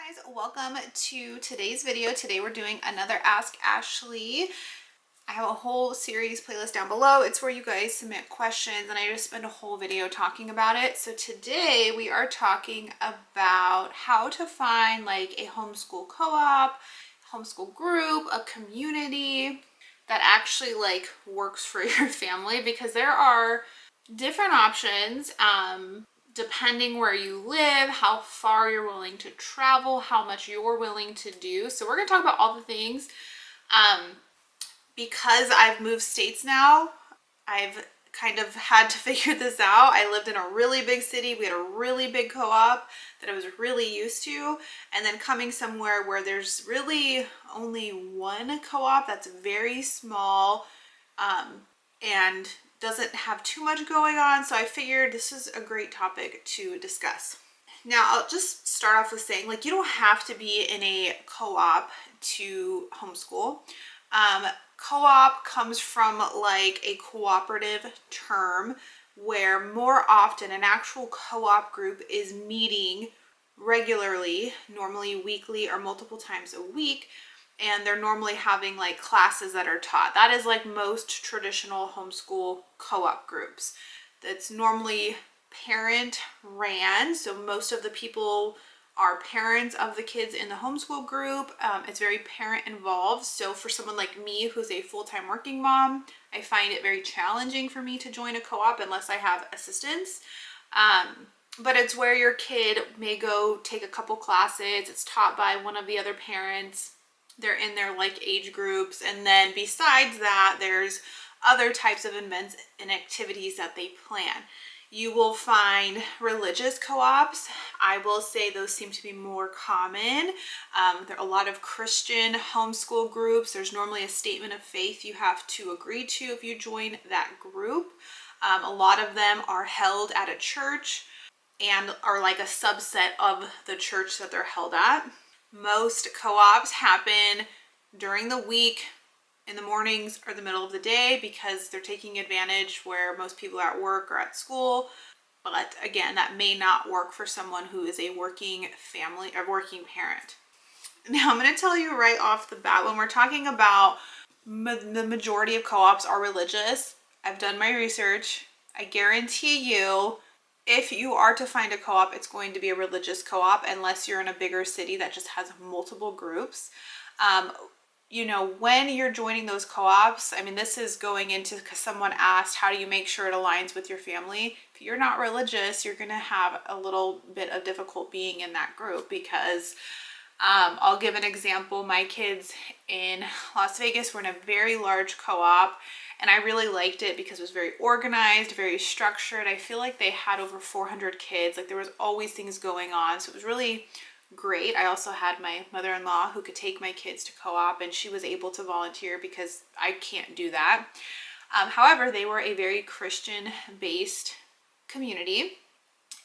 Guys, welcome to today's video. Today we're doing another Ask Ashlee. I have a whole series playlist down below. It's where you guys submit questions and I just spend a whole video talking about it. So today we are talking about how to find like a homeschool co-op, homeschool group, a community that actually like works for your family, because there are different options depending where you live, how far you're willing to travel, how much you're willing to do. So we're going to talk about all the things. Because I've moved states now, I've kind of had to figure this out. I lived in a really big city. We had a really big co-op that I was really used to. And then coming somewhere where there's really only one co-op that's very small and doesn't have too much going on. So I figured this is a great topic to discuss. Now, I'll just start off with saying, like, you don't have to be in a co-op to homeschool. Co-op comes from like a cooperative term where more often an actual co-op group is meeting regularly, normally weekly or multiple times a week, and they're normally having like classes that are taught. That is like most traditional homeschool co-op groups. That's normally parent ran, so most of the people are parents of the kids in the homeschool group. It's very parent involved. So for someone like me who's a full-time working mom, I find it very challenging for me to join a co-op unless I have assistance. But it's where your kid may go take a couple classes. It's taught by one of the other parents. They're in their like age groups. And then besides that, there's other types of events and activities that they plan. You will find religious co-ops. I will say those seem to be more common. There are a lot of Christian homeschool groups. There's normally a statement of faith you have to agree to if you join that group. A lot of them are held at a church and are like a subset of the church that they're held at. Most co-ops happen during the week, in the mornings or the middle of the day, because they're taking advantage where most people are at work or at school. But again, that may not work for someone who is a working family or working parent. Now, I'm going to tell you right off the bat, when we're talking about the majority of co-ops are religious, I've done my research. I guarantee you, if you are to find a co-op, it's going to be a religious co-op, unless you're in a bigger city that just has multiple groups. You know, when you're joining those co-ops, I mean, this is going into, because someone asked, how do you make sure it aligns with your family? If you're not religious, you're going to have a little bit of difficult being in that group, because I'll give an example. My kids in Las Vegas were in a very large co-op, and I really liked it because it was very organized, very structured. I feel like they had over 400 kids. Like, there was always things going on. So it was really great. I also had my mother-in-law who could take my kids to co-op, and she was able to volunteer because I can't do that. However, they were a very Christian-based community,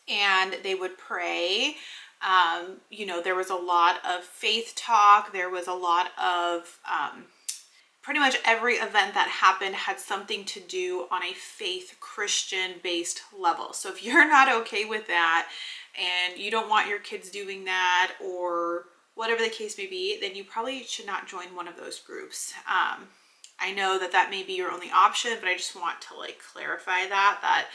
and they would pray. You know, there was a lot of faith talk. There was a lot of pretty much every event that happened had something to do on a faith Christian-based level. So if you're not okay with that, and you don't want your kids doing that, or whatever the case may be, then you probably should not join one of those groups. I know that that may be your only option, but I just want to like clarify that,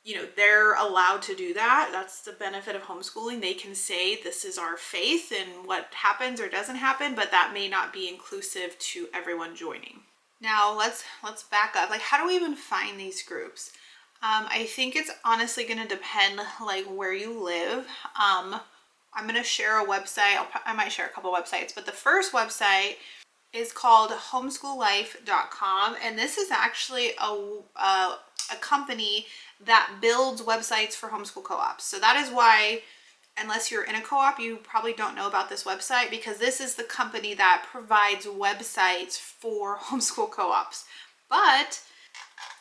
you know, they're allowed to do that. That's the benefit of homeschooling. They can say this is our faith and what happens or doesn't happen, but that may not be inclusive to everyone joining. Now let's back up. Like, how do we even find these groups? I think it's honestly going to depend like where you live. I'm going to share a website. I might share a couple websites, but the first website is called homeschoollife.com. And this is actually a company that builds websites for homeschool co-ops. So that is why, unless you're in a co-op, you probably don't know about this website, because this is the company that provides websites for homeschool co-ops. But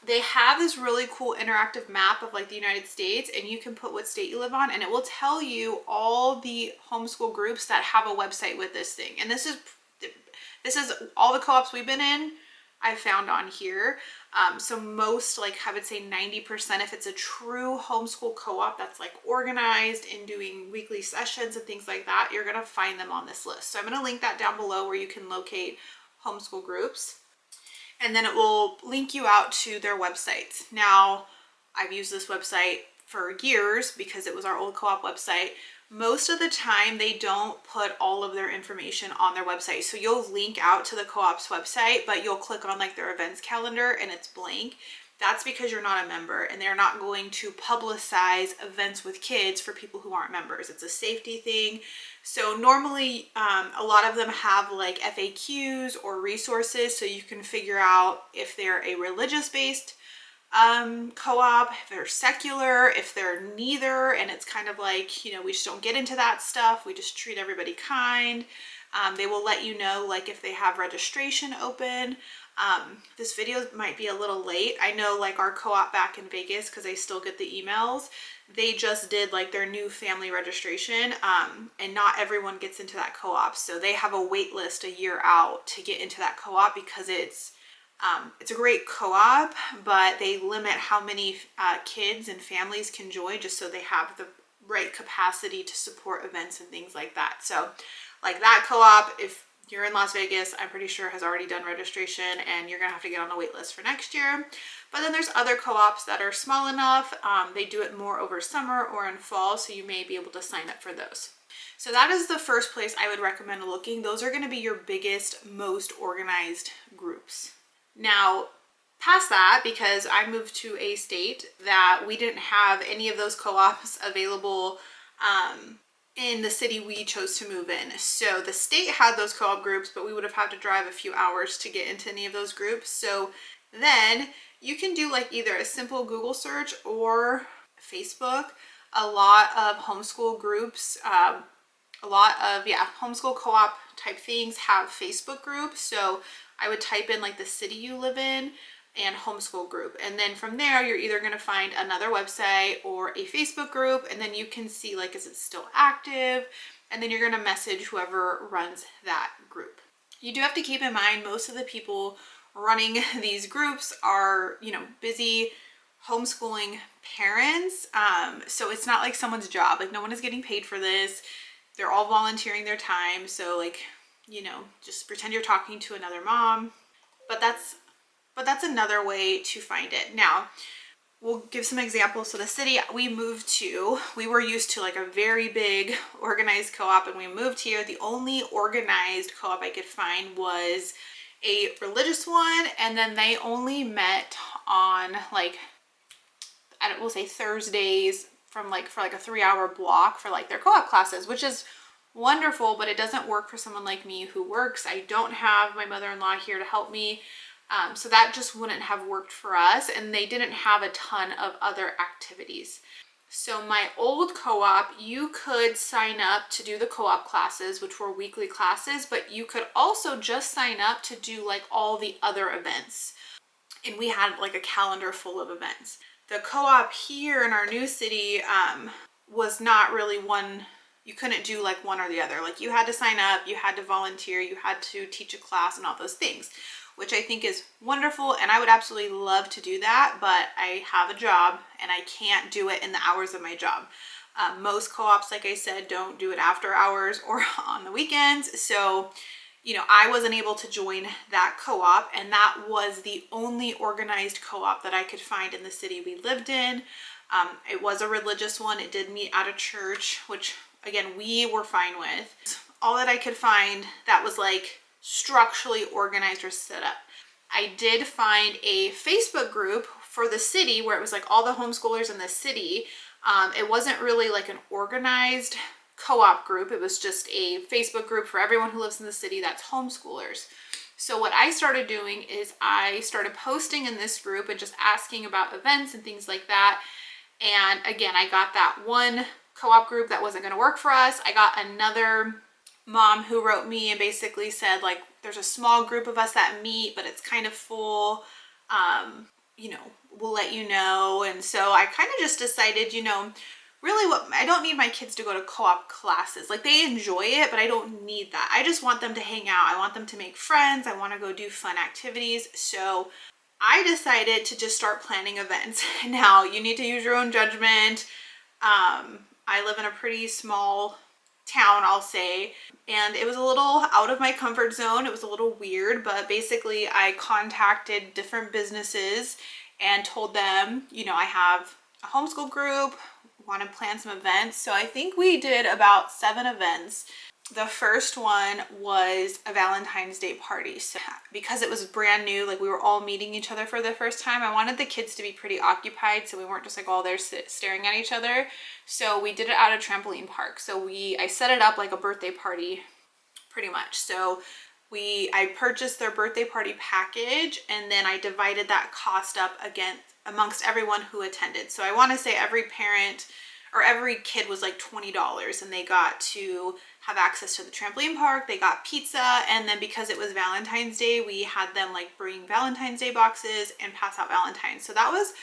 they have this really cool interactive map of like the United States, and you can put what state you live on, and it will tell you all the homeschool groups that have a website with this thing. And this is all the co-ops we've been in. I've found on here. So most, like I would say 90%, if it's a true homeschool co-op that's like organized and doing weekly sessions and things like that, you're gonna find them on this list. So I'm gonna link that down below where you can locate homeschool groups. And then it will link you out to their websites. Now, I've used this website for years because it was our old co-op website. Most of the time they don't put all of their information on their website. So you'll link out to the co-op's website, but you'll click on like their events calendar and it's blank. That's because you're not a member and they're not going to publicize events with kids for people who aren't members. It's a safety thing. So normally a lot of them have like FAQs or resources so you can figure out if they're a religious based co-op, if they're secular, if they're neither, and it's kind of like, you know, we just don't get into that stuff. We just treat everybody kind. They will let you know like if they have registration open. This video might be a little late. I know like our co-op back in Vegas, because I still get the emails, they just did like their new family registration, and not everyone gets into that co-op. So they have a wait list a year out to get into that co-op because it's a great co-op, but they limit how many kids and families can join just so they have the right capacity to support events and things like that. So like that co-op, if you're in Las Vegas, I'm pretty sure has already done registration and you're gonna have to get on the wait list for next year. But then there's other co-ops that are small enough. They do it more over summer or in fall, so you may be able to sign up for those. So that is the first place I would recommend looking. Those are gonna be your biggest, most organized groups. Now, past that, because I moved to a state that we didn't have any of those co-ops available in the city we chose to move in. So the state had those co-op groups, but we would have had to drive a few hours to get into any of those groups. So then you can do like either a simple Google search or Facebook. A lot of homeschool groups, a lot of, homeschool co-op type things have Facebook groups. So I would type in like the city you live in and homeschool group. And then from there, you're either going to find another website or a Facebook group. And then you can see like, is it still active? And then you're going to message whoever runs that group. You do have to keep in mind, most of the people running these groups are, you know, busy homeschooling parents. So it's not like someone's job. Like no one is getting paid for this. They're all volunteering their time. So like, you know, just pretend you're talking to another mom. But that's another way to find it. Now, we'll give some examples. So the city we moved to, we were used to like a very big organized co-op, and we moved here. The only organized co-op I could find was a religious one, and then they only met on like, we'll say Thursdays from like for like a 3-hour block for like their co-op classes, which is wonderful, but it doesn't work for someone like me who works. I don't have my mother-in-law here to help me. So that just wouldn't have worked for us, and they didn't have a ton of other activities. So my old co-op, you could sign up to do the co-op classes, which were weekly classes, but you could also just sign up to do like all the other events. And we had like a calendar full of events. The co-op here in our new city was not really one. You couldn't do like one or the other. Like you had to sign up, you had to volunteer, you had to teach a class and all those things, which I think is wonderful. And I would absolutely love to do that, but I have a job and I can't do it in the hours of my job. Most co-ops, like I said, don't do it after hours or on the weekends. So, you know, I wasn't able to join that co-op, and that was the only organized co-op that I could find in the city we lived in. It was a religious one. It did meet at a church, which again, we were fine with. All that I could find that was like structurally organized or set up. I did find a Facebook group for the city where it was like all the homeschoolers in the city. It wasn't really like an organized co-op group. It was just a Facebook group for everyone who lives in the city that's homeschoolers. So what I started doing is I started posting in this group and just asking about events and things like that. And again, I got that one co-op group that wasn't going to work for us. I got another mom who wrote me and basically said like, there's a small group of us that meet, but it's kind of full. You know, we'll let you know. And so I kind of just decided, you know, really what I don't need my kids to go to co-op classes. Like they enjoy it, but I don't need that. I just want them to hang out. I want them to make friends. I want to go do fun activities. So I decided to just start planning events. Now you need to use your own judgment. I live in a pretty small town, I'll say, and it was a little out of my comfort zone. It was a little weird, but basically I contacted different businesses and told them, you know, I have a homeschool group, want to plan some events. So I think we did about 7 events. The first one was a Valentine's Day party. So because it was brand new, like we were all meeting each other for the first time, I wanted the kids to be pretty occupied so we weren't just like all there staring at each other. So we did it at a trampoline park. So I set it up like a birthday party pretty much. So I purchased their birthday party package, and then I divided that cost up again amongst everyone who attended. So I want to say every parent or every kid was like $20, and they got to have access to the trampoline park. They got pizza, and then because it was Valentine's Day, we had them like bring Valentine's Day boxes and pass out Valentine's. So that was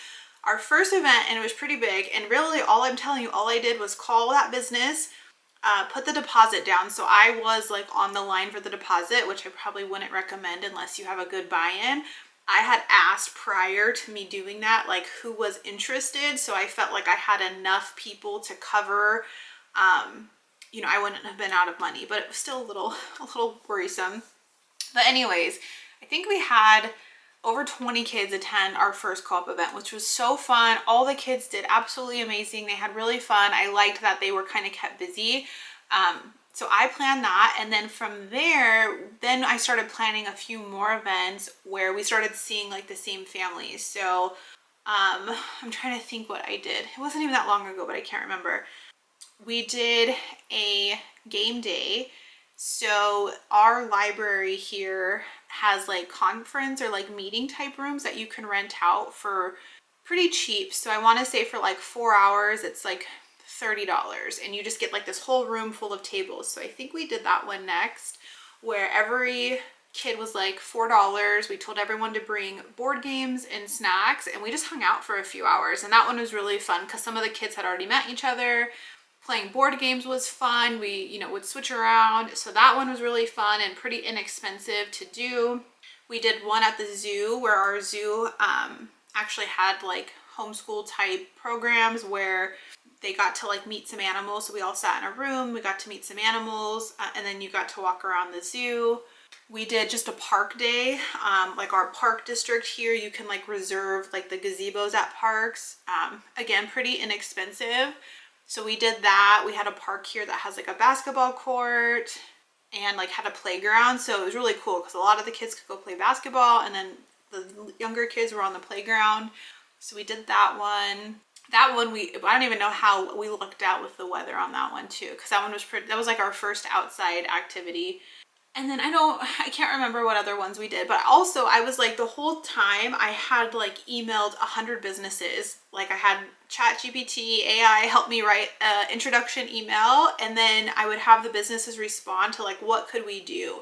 our first event, and it was pretty big. And really all I'm telling you, all I did was call that business, put the deposit down. So I was like on the line for the deposit, which I probably wouldn't recommend unless you have a good buy-in. I had asked prior to me doing that, like who was interested. So I felt like I had enough people to cover, you know, I wouldn't have been out of money, but it was still a little worrisome. But anyways, I think we had over 20 kids attend our first co-op event, which was so fun. All the kids did absolutely amazing. They had really fun. I liked that they were kind of kept busy. So I planned that, and then from there, then I started planning a few more events where we started seeing like the same families. So I'm trying to think what I did. It wasn't even that long ago, but I can't remember. We did a game day. So our library here has like conference or like meeting type rooms that you can rent out for pretty cheap. So I want to say for like 4 hours, it's like $30, and you just get like this whole room full of tables. So I think we did that one next, where every kid was like $4. We told everyone to bring board games and snacks, and we just hung out for a few hours. And that one was really fun because some of the kids had already met each other. Playing board games was fun. We, you know, would switch around. So that one was really fun and pretty inexpensive to do. We did one at the zoo where our zoo actually had like homeschool type programs where they got to like meet some animals. So we all sat in a room, we got to meet some animals, and then you got to walk around the zoo. We did just a park day, like our park district here, you can like reserve like the gazebos at parks. Again, pretty inexpensive. So we did that. We had a park here that has like a basketball court and like had a playground. So it was really cool because a lot of the kids could go play basketball, and then the younger kids were on the playground. So we did that one. That one, I don't even know how we looked out with the weather on that one too, because that one was that was like our first outside activity. And then I can't remember what other ones we did, but also I was like the whole time I had like emailed 100 businesses. Like I had ChatGPT, AI help me write an introduction email, and then I would have the businesses respond to like, what could we do?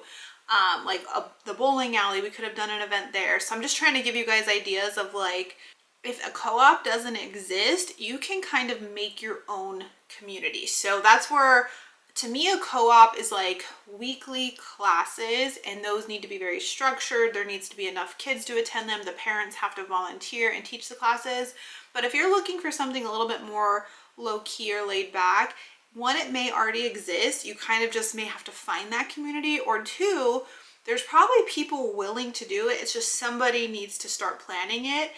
The bowling alley, we could have done an event there. So I'm just trying to give you guys ideas of like, if a co-op doesn't exist, you can kind of make your own community. So that's where, to me, a co-op is like weekly classes, and those need to be very structured. There needs to be enough kids to attend them. The parents have to volunteer and teach the classes. But if you're looking for something a little bit more low-key or laid back, one, it may already exist. You kind of just may have to find that community, or two, there's probably people willing to do it. It's just somebody needs to start planning it,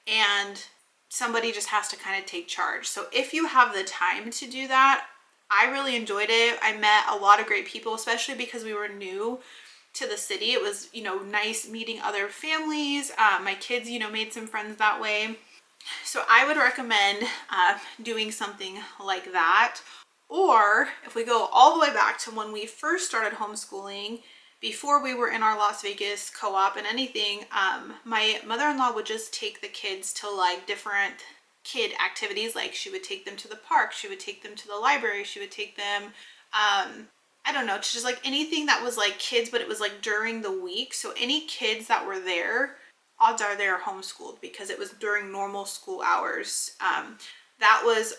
and somebody just has to kind of take charge. So if you have the time to do that, I really enjoyed it. I met a lot of great people, especially because we were new to the city. It was, you know, nice meeting other families. My kids, you know, made some friends that way. So I would recommend doing something like that. Or if we go all the way back to when we first started homeschooling, before we were in our Las Vegas co-op and anything, my mother-in-law would just take the kids to like different kid activities. Like she would take them to the park, she would take them to the library, she would take them, I don't know, to just like anything that was like kids, but it was like during the week. So any kids that were there, odds are they're homeschooled because it was during normal school hours. That was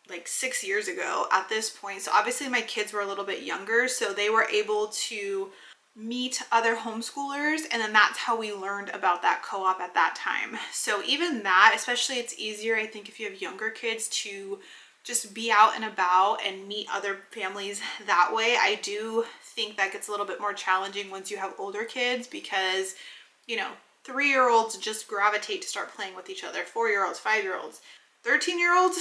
like 6 years ago at this point. So obviously my kids were a little bit younger, so they were able to meet other homeschoolers, and then that's how we learned about that co-op at that time. So even that, especially, it's easier, I think, if you have younger kids to just be out and about and meet other families that way. I do think that gets a little bit more challenging once you have older kids, because, you know, 3-year-olds just gravitate to start playing with each other. 4-year-olds, 5-year-olds, 13-year-olds,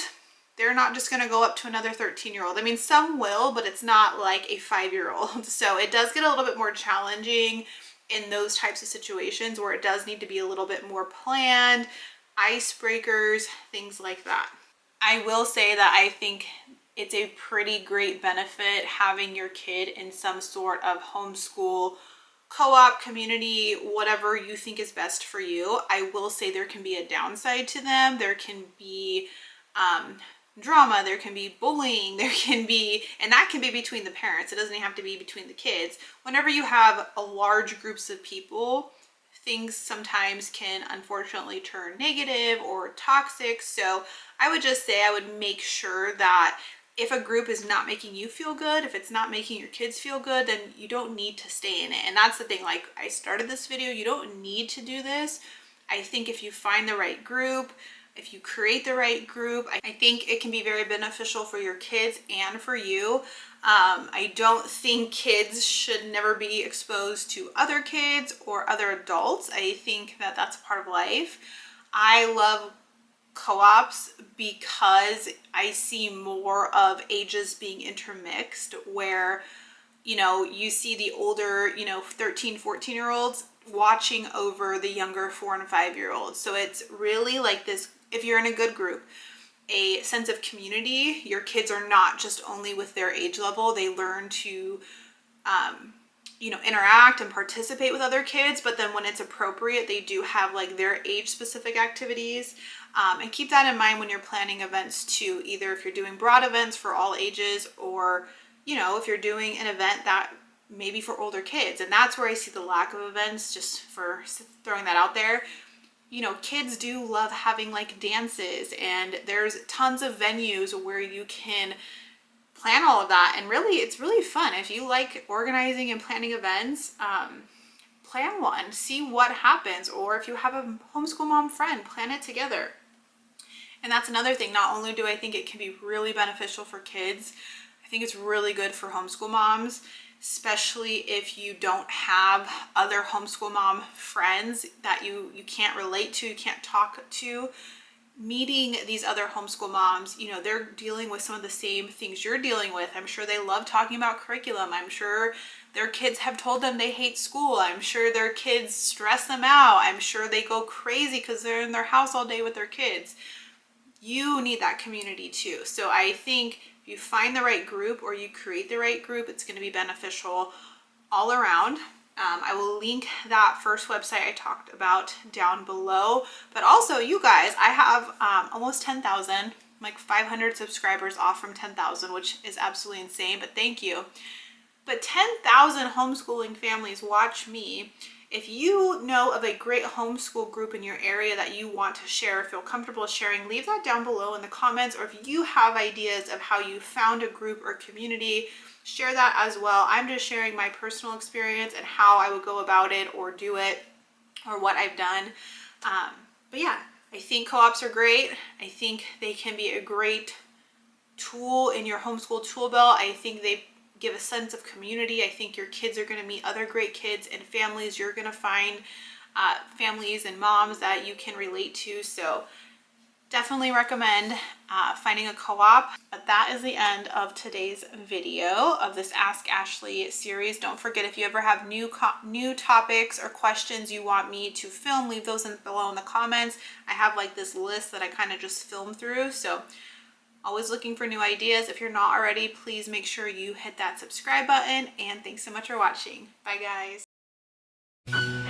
they're not just going to go up to another 13-year-old. I mean, some will, but it's not like a 5-year-old. So it does get a little bit more challenging in those types of situations where it does need to be a little bit more planned, icebreakers, things like that. I will say that I think it's a pretty great benefit having your kid in some sort of homeschool co-op, community, whatever you think is best for you. I will say there can be a downside to them. There can be drama, there can be bullying, there can be, and that can be between the parents. It doesn't have to be between the kids. Whenever you have a large groups of people, things sometimes can unfortunately turn negative or toxic. So I would just say I would make sure that if a group is not making you feel good, if it's not making your kids feel good, then you don't need to stay in it. And that's the thing, like I started this video, you don't need to do this. I think if you find the right group, if you create the right group, I think it can be very beneficial for your kids and for you. I don't think kids should never be exposed to other kids or other adults. I think that that's a part of life. I love co-ops because I see more of ages being intermixed, where, you know, you see the older, you know, 13, 14-year-olds watching over the younger 4 and 5-year-olds. So it's really like this, if you're in a good group, a sense of community. Your kids are not just only with their age level. They learn to, you know, interact and participate with other kids, but then when it's appropriate, they do have like their age specific activities. And keep that in mind when you're planning events too, either if you're doing broad events for all ages, or, you know, if you're doing an event that maybe for older kids. And that's where I see the lack of events, just for throwing that out there. You know, kids do love having like dances, and there's tons of venues where you can plan all of that. And really, it's really fun. If you like organizing and planning events, plan one, see what happens. Or if you have a homeschool mom friend, plan it together. And that's another thing. Not only do I think it can be really beneficial for kids, I think it's really good for homeschool moms, especially if you don't have other homeschool mom friends that you can't relate to, you can't talk to. Meeting these other homeschool moms, you know, they're dealing with some of the same things you're dealing with. I'm sure they love talking about curriculum. I'm sure their kids have told them they hate school. I'm sure their kids stress them out. I'm sure they go crazy because they're in their house all day with their kids. You need that community too. So I think if you find the right group or you create the right group, it's going to be beneficial all around. I will link that first website I talked about down below. But also, you guys, I have almost 10,000, like 500 subscribers off from 10,000, which is absolutely insane, but thank you. But 10,000 homeschooling families watch me. If you know of a great homeschool group in your area that you want to share, feel comfortable sharing, leave that down below in the comments. Or if you have ideas of how you found a group or community, share that as well. I'm just sharing my personal experience and how I would go about it or do it, or what I've done. But yeah, I think co-ops are great. I think they can be a great tool in your homeschool tool belt. I think they give a sense of community. I think your kids are going to meet other great kids and families. You're going to find families and moms that you can relate to. So definitely recommend finding a co-op. But that is the end of today's video of this Ask Ashlee series. Don't forget, if you ever have new topics or questions you want me to film, leave those below in the comments. I have like this list that I kind of just film through. So always looking for new ideas. If you're not already, please make sure you hit that subscribe button, and thanks so much for watching. Bye guys.